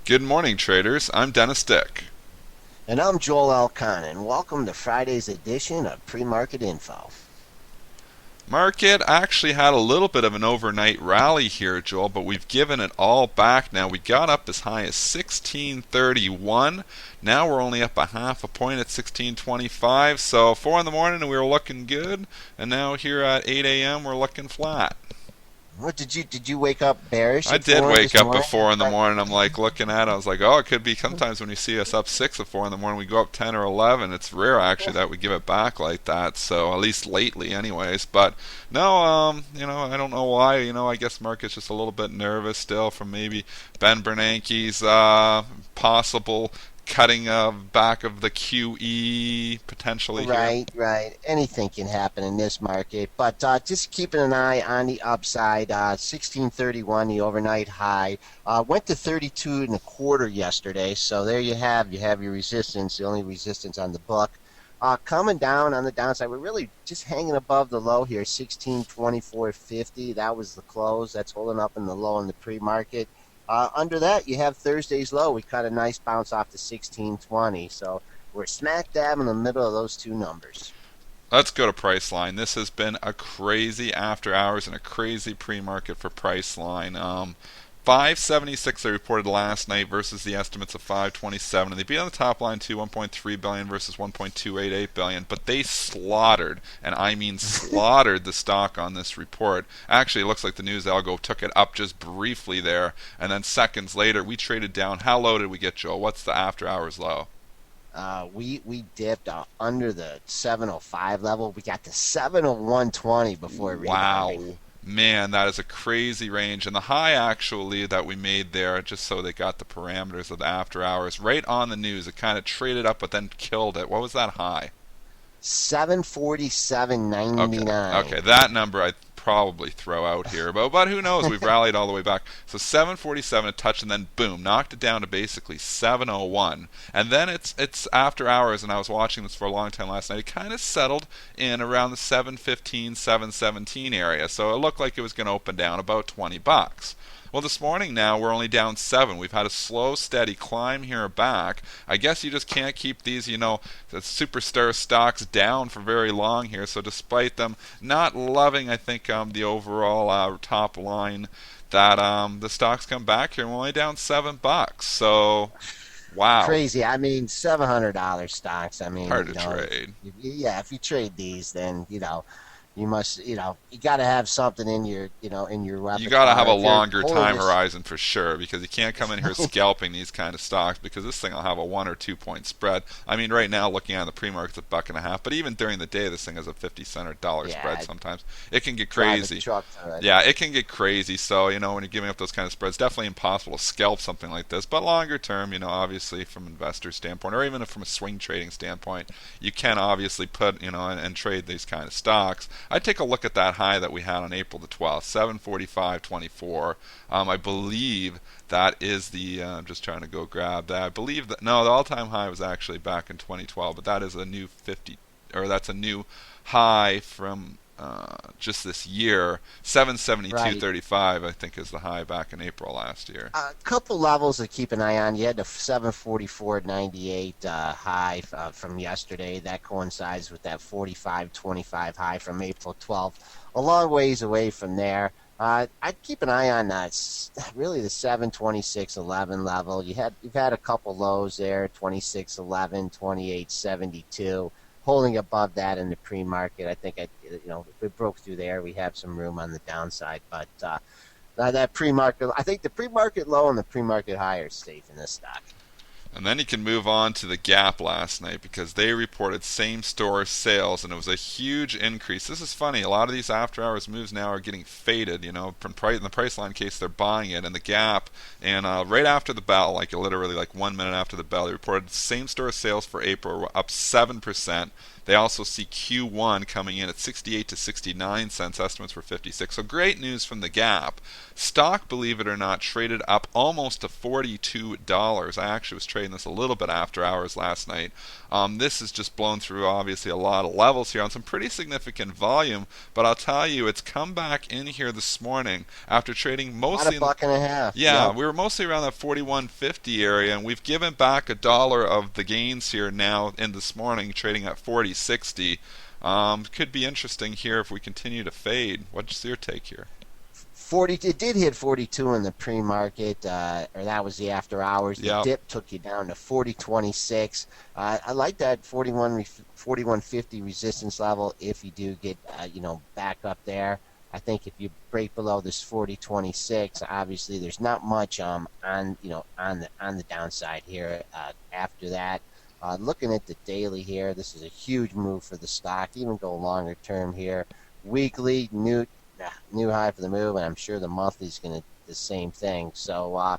Good morning, traders. I'm Dennis Dick. And I'm Joel Elcon, and welcome to Friday's edition of Pre-Market Info. Market actually had a little bit of an overnight rally here, Joel, but we've given it all back now. We got up as high as 1631. Now we're only up a half a point at 1625. So 4 in the morning and we were looking good, and now here at 8 a.m. we're looking flat. What did you wake up bearish I at did 4 wake this up at morning? 4 in the morning. I'm like looking at it. I was like, oh, it could be sometimes when you see us up 6 at 4 in the morning, we go up 10 or 11. It's rare actually that we give it back like that. So at least lately, anyways. But no, I don't know why. I guess market's just a little bit nervous still from maybe Ben Bernanke's possible cutting back of the QE potentially here. Right, right. Anything can happen in this market, but just keeping an eye on the upside. 1631, the overnight high, went to 32 and a quarter yesterday. So there you have your resistance, the only resistance on the book. Coming down on the downside, we're really just hanging above the low here, 1624.50. That was the close. That's holding up in the low in the pre-market. Under that, you have Thursday's low. We cut a nice bounce off to 1620. So we're smack dab in the middle of those two numbers. Let's go to Priceline. This has been a crazy after hours and a crazy pre-market for Priceline. 576 they reported last night versus the estimates of 527, and they beat on the top line too, 1.3 billion versus 1.288 billion. But they slaughtered, and I mean slaughtered, the stock on this report. Actually, it looks like the news algo took it up just briefly there, and then seconds later we traded down. How low did we get, Joe? What's the after hours low? We dipped under the 705 level. We got to 701.20 before Wow. rebounding. Man, that is a crazy range. And the high actually that we made there, just so they got the parameters of the after hours, right on the news, it kind of traded up but then killed it. What was that high? 747.99. Okay, okay, that number I probably throw out here, but who knows? We've rallied all the way back. So 747 a touch, and then boom, knocked it down to basically 701, and then it's after hours, and I was watching this for a long time last night. It kind of settled in around the 715, 717 area, so it looked like it was going to open down about $20. Well, this morning now we're only down 7. We've had a slow, steady climb here back. I guess you just can't keep these, the superstar stocks down for very long here. So despite them not loving, I think, the overall top line, that the stocks come back here and we're only down $7. So, wow, Crazy. I mean, $700 stocks. I mean, hard to trade. yeah, if you trade these, then, you must, you got to have something in your You got to have repertoire. a If you're longer holding time this, horizon for sure, because you can't come in here scalping these kind of stocks, because this thing will have a 1 or 2 point spread. I mean, right now looking at the pre-market, it's a buck and a half, but even during the day, this thing has a 50 cent or dollar spread. yeah, Sometimes it can get drive a crazy. truck to it. Yeah, it can get crazy. So, when you're giving up those kind of spreads, definitely impossible to scalp something like this. But longer term, obviously from an investor standpoint, or even from a swing trading standpoint, you can obviously put, and trade these kind of stocks. I'd take a look at that high that we had on April the 12th, 745.24. I believe that is the, I'm just trying to go grab that. I believe that, no, the all-time high was actually back in 2012, but that is a new 50, or that's a new high from just this year. Right. 772.35 I think is the high back in April last year. A couple levels to keep an eye on. You had the 744.98 high from yesterday. That coincides with that 45.25 high from April 12th. A long ways away from there. I'd keep an eye on really the 726.11 level. You've had a couple lows there, 26.11, 28.72. Holding above that in the pre-market. I think if we broke through there, we have some room on the downside. But that pre-market, I think the pre-market low and the pre-market high are safe in this stock. And then you can move on to the Gap last night, because they reported same store sales, and it was a huge increase. This is funny. A lot of these after hours moves now are getting faded. From in the Priceline case, they're buying it. And the Gap, and right after the bell, like literally like 1 minute after the bell, they reported same store sales for April were up 7%. They also see Q1 coming in at 68 to 69 cents. Estimates were 56. So great news from the Gap. Stock, believe it or not, traded up almost to $42. I actually was trading trading this a little bit after hours last night. This has just blown through obviously a lot of levels here on some pretty significant volume, but I'll tell you, it's come back in here this morning after trading About mostly a buck and a half. yeah, Yep. we were mostly around that 41.50 area, and we've given back $1 of the gains here now in this morning, trading at 40.60. Could be interesting here if we continue to fade. What's your take here? 40. It did hit 42 in the pre-market, or that was the after hours. The Yeah, dip took you down to 40.26. I like that 41.50 resistance level if you do get back up there. I think if you break below this 40.26, obviously there's not much on the downside here. After that, looking at the daily here, this is a huge move for the stock. Even go longer term here, weekly new high for the move, and I'm sure the monthly is going to the same thing. So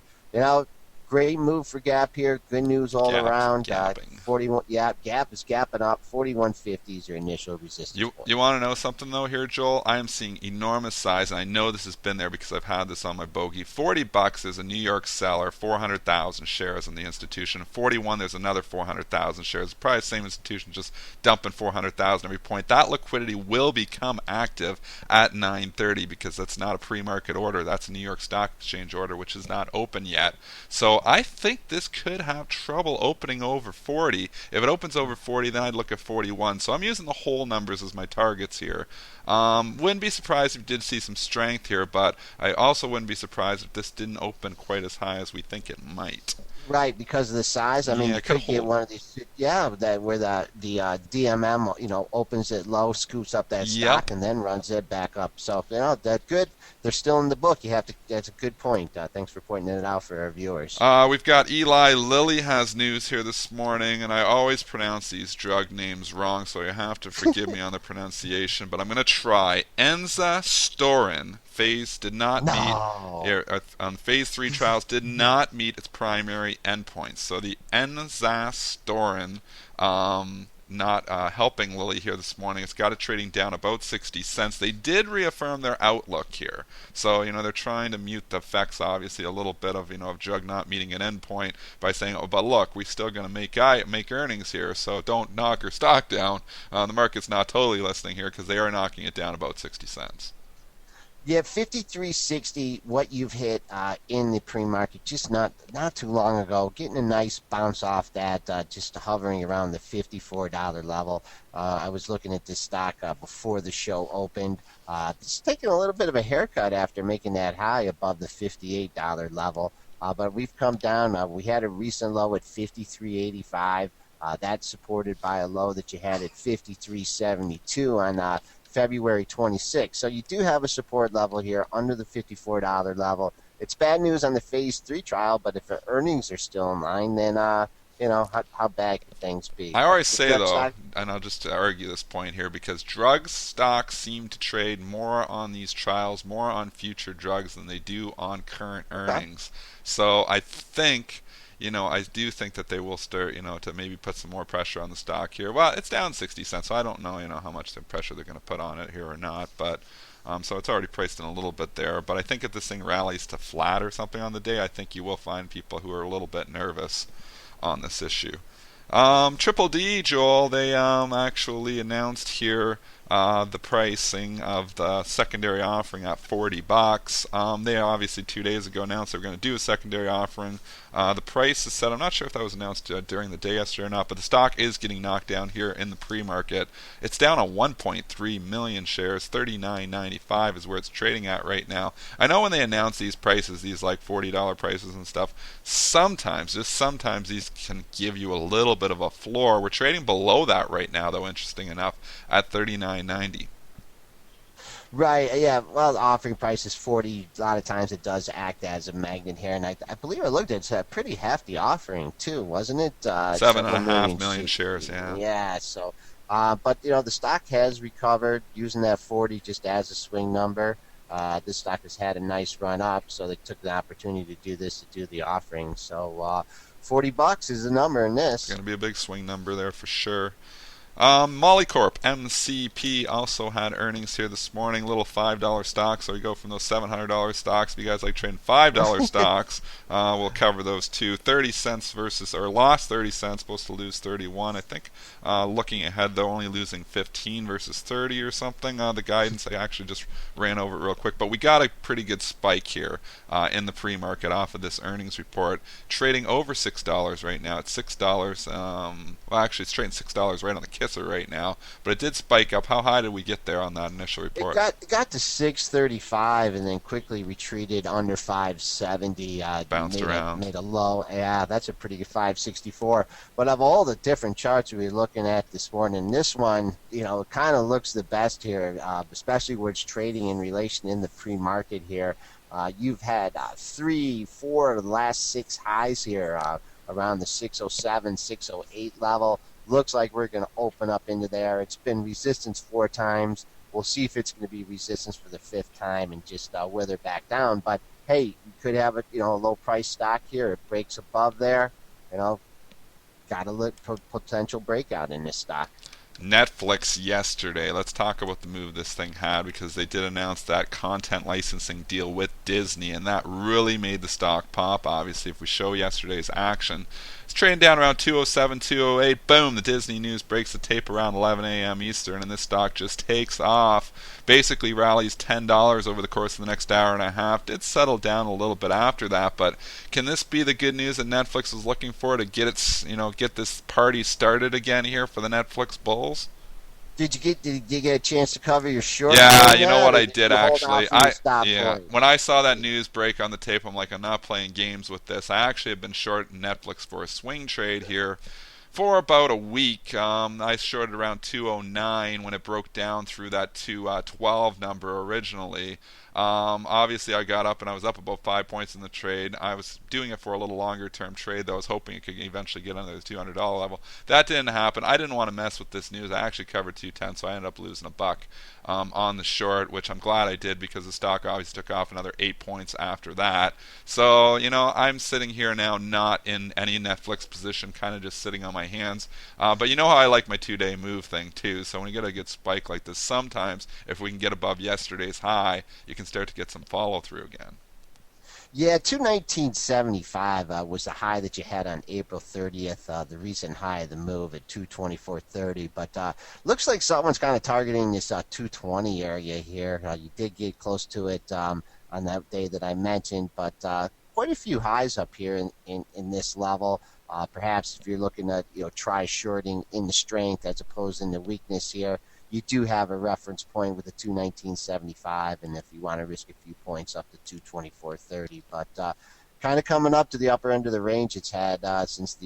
great move for Gap here. Good news all gaps and around. gapping. 41. Yeah, Gap is gapping up. 41.50 is your initial resistance You point. you want to know something though here, Joel? I am seeing enormous size, and I know this has been there because I've had this on my bogey. $40 is a New York seller, 400,000 shares in the institution. 41, there's another 400,000 shares. Probably the same institution, just dumping 400,000 every point. That liquidity will become active at 9:30 because that's not a pre-market order. That's a New York Stock Exchange order, which is not open yet. So I think this could have trouble opening over 40. If it opens over 40, then I'd look at 41. So I'm using the whole numbers as my targets here. Wouldn't be surprised if you did see some strength here, but I also wouldn't be surprised if this didn't open quite as high as we think it might. Right, because of the size. I mean, Yeah, you it could could get hold. one of these. Yeah, that where the DMM opens it low, scoops up that Yep. stock, and then runs it back up. So that's good. They're still in the book. You have to. That's a good point. Thanks for pointing it out for our viewers. We've got Eli Lilly has news here this morning, and I always pronounce these drug names wrong, so you have to forgive me on the pronunciation, but I'm going to try. Enzastorin phase did not meet No. on phase 3 trials did not meet its primary endpoints. So the enzastorin not helping Lilly here this morning. It's got it trading down about 60 cents. They did reaffirm their outlook here. So, they're trying to mute the effects, obviously, a little bit of drug not meeting an endpoint by saying, oh, but look, we're still going to make earnings here, so don't knock our stock down. The market's not totally listening here because they are knocking it down about 60 cents. Yeah, 53.60. What you've hit in the pre-market just not too long ago, getting a nice bounce off that, just hovering around the $54 level. I was looking at this stock before the show opened. It's taking a little bit of a haircut after making that high above the $58 level. But we've come down. We had a recent low at 53.85. That's supported by a low that you had at 53.72 on February 26th. So you do have a support level here under the $54 level. It's bad news on the phase 3 trial, but if the earnings are still in line, then how bad can things be? I always The say, drug though, stock, and I'll just argue this point here, because drug stocks seem to trade more on these trials, more on future drugs than they do on current earnings. So I think, I do think that they will start, to maybe put some more pressure on the stock here. Well, it's down 60 cents, so I don't know, how much the pressure they're going to put on it here or not. But so it's already priced in a little bit there. But I think if this thing rallies to flat or something on the day, I think you will find people who are a little bit nervous on this issue. Triple D, Joel, they actually announced here the pricing of the secondary offering at $40. They obviously 2 days ago announced they were going to do a secondary offering. The price is set. I'm not sure if that was announced during the day yesterday or not, but the stock is getting knocked down here in the pre-market. It's down on 1.3 million shares. $39.95 is where it's trading at right now. I know when they announce these prices, these like $40 prices and stuff, sometimes, just sometimes, these can give you a little bit of a floor. We're trading below that right now, though, interesting enough, at $39.90. right? Yeah. Well, the offering price is 40. A lot of times it does act as a magnet here, and I believe I looked at it. It's a pretty hefty offering too, wasn't it? Seven and Several a half million million shares, yeah. Yeah. So, but the stock has recovered using that 40 just as a swing number. This stock has had a nice run up, so they took the opportunity to do the offering. So, $40 is the number in It's this. going to be a big swing number there for sure. Mollycorp MCP also had earnings here this morning. Little $5 stocks. So we go from those $700 stocks. If you guys like trading $5 stocks, we'll cover those too. 30 cents versus, or lost 30 cents, supposed to lose 31, I think. Looking ahead though, only losing 15 versus 30 or something. The guidance, I actually just ran over it real quick, but we got a pretty good spike here in the pre-market off of this earnings report. Trading over $6 right now. It's $6. Well, actually, it's trading $6 right on the kisser right now, but it did spike up. How high did we get there on that initial report? It got to 635 and then quickly retreated under 570. Bounced around. Made a low. Yeah, that's a pretty good 564. But of all the different charts we were looking at this morning, this one, kind of looks the best here, especially where it's trading in relation in the pre-market here. You've had 3, 4 of the last 6 highs here around the 607, 608 level. Looks like we're going to open up into there. It's been resistance 4 times. We'll see if it's going to be resistance for the 5th time and just wither back down. But hey, you could have a low price stock here. It breaks above there. Got to look for potential breakout in this stock. Netflix yesterday. Let's talk about the move this thing had, because they did announce that content licensing deal with Disney, and that really made the stock pop. Obviously, if we show yesterday's action, it's trading down around 207, 208. Boom, the Disney news breaks the tape around 11 a.m. Eastern, and this stock just takes off. Basically rallies $10 over the course of the next hour and a half. Did settle down a little bit after that, but can this be the good news that Netflix was looking for to get get this party started again here for the Netflix Bulls? Did you get a chance to cover your short? Yeah, you know what I did actually. Point? When I saw that news break on the tape, I'm like, I'm not playing games with this. I actually have been short Netflix for a swing trade here for about a week. I shorted around 209 when it broke down through that 212 number originally. Obviously, I got up and I was up about 5 points in the trade. I was doing it for a little longer term trade, though. I was hoping it could eventually get under the $200 level. That didn't happen. I didn't want to mess with this news. I actually covered 210, so I ended up losing a buck on the short, which I'm glad I did, because the stock obviously took off another 8 points after that. So, I'm sitting here now not in any Netflix position, kind of just sitting on my hands. But you know how I like my 2-day move thing, too. So when you get a good spike like this, sometimes if we can get above yesterday's high, you can start to get some follow through again. Yeah, 219.75 was the high that you had on April 30th, the recent high of the move at 224.30. But looks like someone's kind of targeting this 220 area here. You did get close to it on that day that I mentioned, but quite a few highs up here in this level. Perhaps if you're looking at try shorting in the strength as opposed in the weakness here, you do have a reference point with a 219.75, and if you want to risk a few points, up to 224.30. But kind of coming up to the upper end of the range it's had since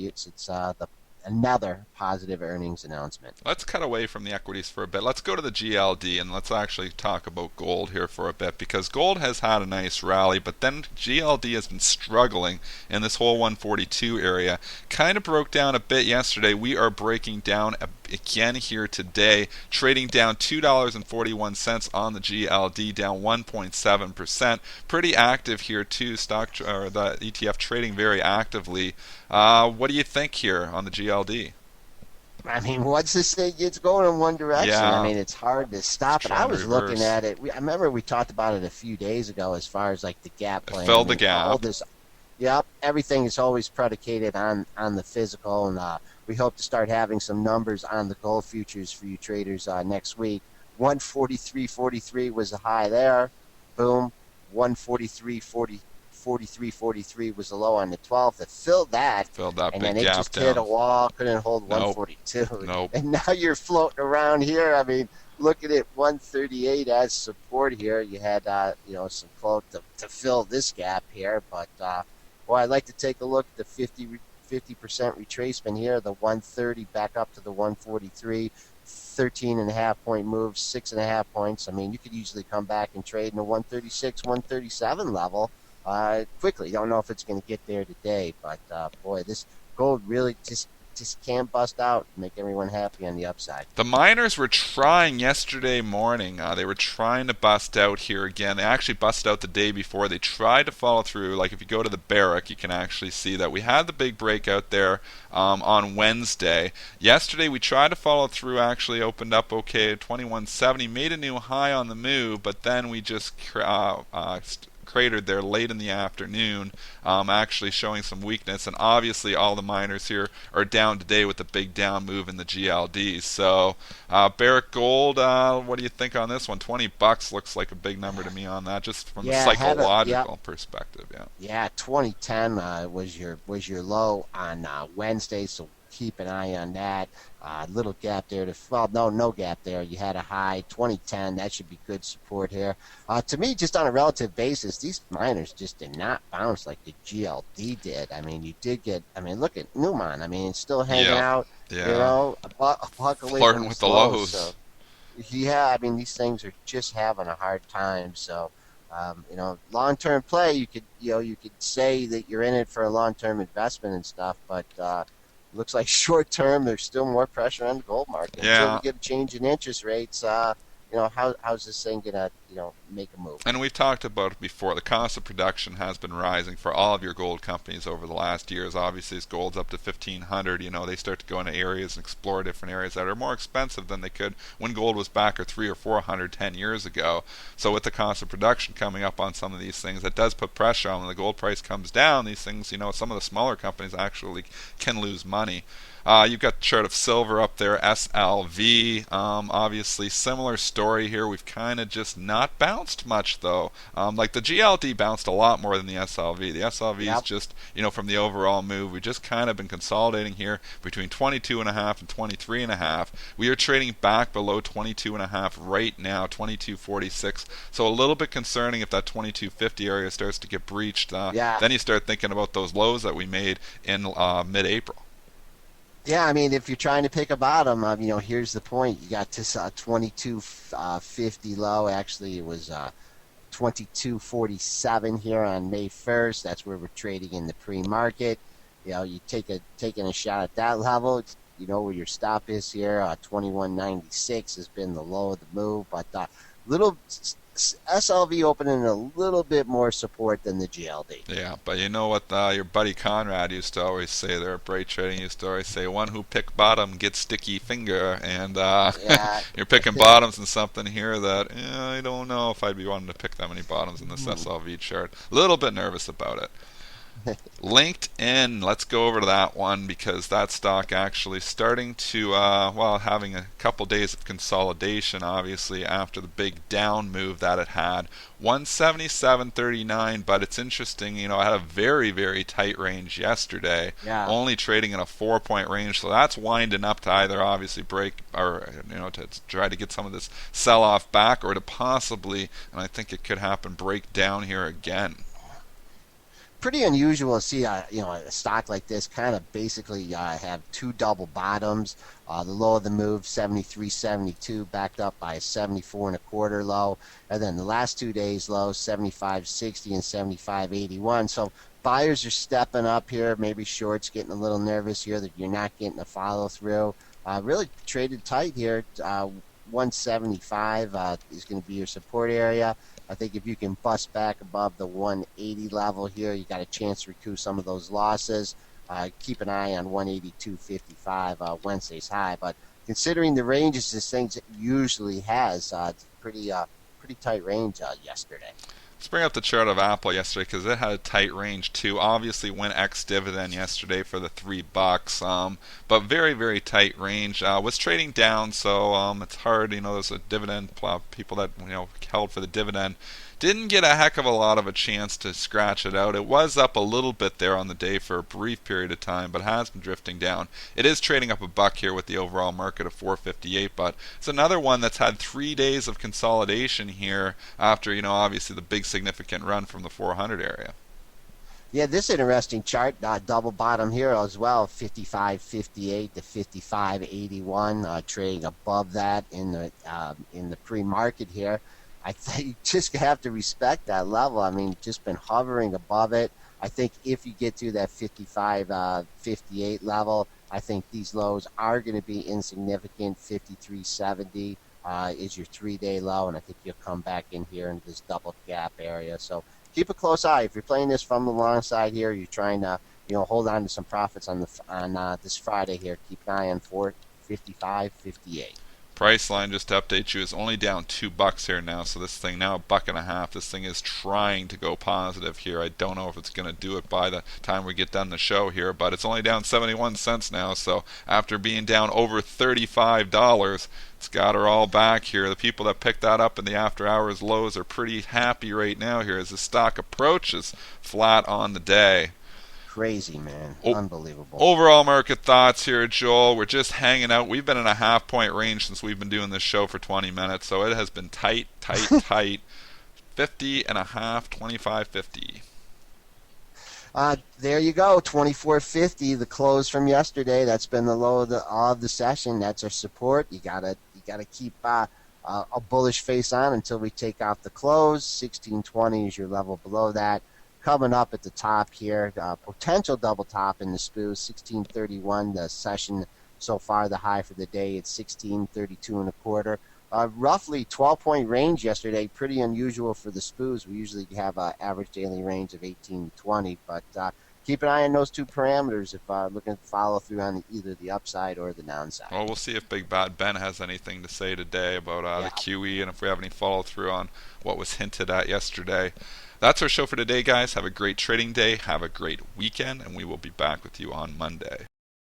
another positive earnings announcement. Let's cut away from the equities for a bit. Let's go to the GLD, and let's actually talk about gold here for a bit, because gold has had a nice rally, but then GLD has been struggling in this whole 142 area. Kind of broke down a bit yesterday. We are breaking down again here today, trading down $2.41 on the GLD, down 1.7%. Pretty active here too. The ETF trading very actively. What do you think here on the GLD? I mean, once this thing gets going in one direction, Yeah. I mean, it's hard to stop it. I was looking at it. I remember we talked about it a few days ago as far as like the gap plan. Filled the gap. Yep, everything is always predicated on the physical, and we hope to start having some numbers on the gold futures for you traders next week. 143.43 was the high there. Boom. 143.43 was the low on the 12th. It filled that Filled and that big then it gap just down. hit a wall. Couldn't hold Nope. 142. Nope. And now you're floating around here. I mean, looking at 138 as support here. You had some float to fill this gap here, but boy, I'd like to take a look at the 50% retracement here, the 130 back up to the 143, 13.5 point move, 6.5 points. I mean, you could easily come back and trade in the 136, 137 level quickly. Don't know if it's going to get there today, but boy, this gold really just just can't bust out, make everyone happy on the upside. The miners were trying yesterday morning. They were trying to bust out here again. They actually busted out the day before. They tried to follow through. Like if you go to the Barrack, you can actually see that we had the big breakout there on Wednesday. Yesterday we tried to follow through. Actually opened up okay at 2170, made a new high on the move, but then we just cratered there late in the afternoon, actually showing some weakness. And obviously, all the miners here are down today with the big down move in the GLD. So, Barrick Gold, what do you think on this one? $20 looks like a big number to me on that, just from a psychological perspective. Yeah. Yeah, 2010 was your low on Wednesday, so keep an eye on that. Little gap there no gap there. You had a high 2010. That should be good support here. To me, just on a relative basis, these miners just did not bounce like the GLD did. I mean, you did get. I mean, look at Newmont. I mean, it's still hanging out. Yeah. You know, a buck away flirting from with the lows. So, yeah, I mean, these things are just having a hard time. So. Long-term play, you could say that you're in it for a long-term investment and stuff, but looks like short-term, there's still more pressure on the gold market. Yeah. Until we get a change in interest rates, how's this thing gonna, make a move? And we've talked about it before. The cost of production has been rising for all of your gold companies over the last years. Obviously, as gold's up to 1,500, they start to go into areas and explore different areas that are more expensive than they could when gold was back at 300 or 400 10 years ago. So with the cost of production coming up on some of these things, that does put pressure on. When the gold price comes down, these things, some of the smaller companies actually can lose money. You've got the chart of silver up there, SLV. Obviously, similar story here. We've kind of just not bounced much, though. Like the GLD bounced a lot more than the SLV. The SLV is just, from the overall move, we've just kind of been consolidating here between 22.5 and 23.5. We are trading back below 22.5 right now, 22.46. So a little bit concerning if that 22.50 area starts to get breached. Then you start thinking about those lows that we made in mid-April. Yeah, I mean, if you're trying to pick a bottom, here's the point. You got this 22.50 low. Actually, it was 22.47 here on May 1st. That's where we're trading in the pre-market. You taking a shot at that level. Where your stop is here. 21.96 has been the low of the move, but little SLV opening a little bit more support than the GLD. Yeah, but you know what your buddy Conrad used to always say there at Bright Trading, used to always say, one who pick bottom gets sticky finger, and you're picking bottoms in something here that I don't know if I'd be wanting to pick that many bottoms in this SLV chart. A little bit nervous about it. LinkedIn, let's go over to that one because that stock actually starting to, having a couple days of consolidation, obviously, after the big down move that it had. 177.39, but it's interesting, it had a very, very tight range yesterday, only trading in a 4-point range, so that's winding up to either obviously break or, to try to get some of this sell-off back or to possibly, and I think it could happen, break down here again. Pretty unusual to see a stock like this kind of basically have two double bottoms. The low of the move 73.72 backed up by a 74.25 low, and then the last 2 days low 75.60 and 75.81. So buyers are stepping up here. Maybe shorts getting a little nervous here that you're not getting a follow through. Really traded tight here. 175 is going to be your support area. I think if you can bust back above the 180 level here, you got a chance to recoup some of those losses. Keep an eye on 182.55 Wednesday's high. But considering the ranges this thing usually has, it's pretty tight range yesterday. Let's bring up the chart of Apple yesterday because it had a tight range too. Obviously went ex-dividend yesterday for the $3, but very, very tight range. Was trading down, so it's hard. There's a dividend people that held for the dividend. Didn't get a heck of a lot of a chance to scratch it out. It was up a little bit there on the day for a brief period of time, but has been drifting down. It is trading up $1 here with the overall market of 458, but it's another one that's had 3 days of consolidation here after, obviously the big significant run from the 400 area. Yeah, this interesting chart, double bottom here as well, 55.58 to 55.81, trading above that in the pre-market here. I think you just have to respect that level. I mean, just been hovering above it. I think if you get to that 55.58 level, I think these lows are going to be insignificant. 53.70 is your 3-day low, and I think you'll come back in here into this double gap area. So keep a close eye. If you're playing this from the long side here, you're trying to hold on to some profits on this Friday here. Keep an eye on 455.58. Priceline, just to update you, is only down $2 here now. So this thing now a buck and a half. This thing is trying to go positive here. I don't know if it's going to do it by the time we get done the show here, but it's only down 71 cents now. So after being down over $35, it's got her all back here. The people that picked that up in the after hours lows are pretty happy right now here as the stock approaches flat on the day. Crazy, man. Unbelievable. Overall market thoughts here, Joel. We're just hanging out. We've been in a half-point range since we've been doing this show for 20 minutes, so it has been tight, tight, tight. 50 and a half, 25.50. There you go, 24.50, the close from yesterday. That's been the low of the session. That's our support. You gotta keep a bullish face on until we take out the close. 16.20 is your level below that. Coming up at the top here, potential double top in the SPOO, 16.31. The session so far, the high for the day, it's 16.32 and a quarter. Roughly 12-point range yesterday, pretty unusual for the SPOOs. We usually have an average daily range of 18 to 20, but keep an eye on those two parameters if looking to follow through on either the upside or the downside. Well, we'll see if Big Bad Ben has anything to say today about the QE and if we have any follow through on what was hinted at yesterday. That's our show for today, guys. Have a great trading day. Have a great weekend, and we will be back with you on Monday.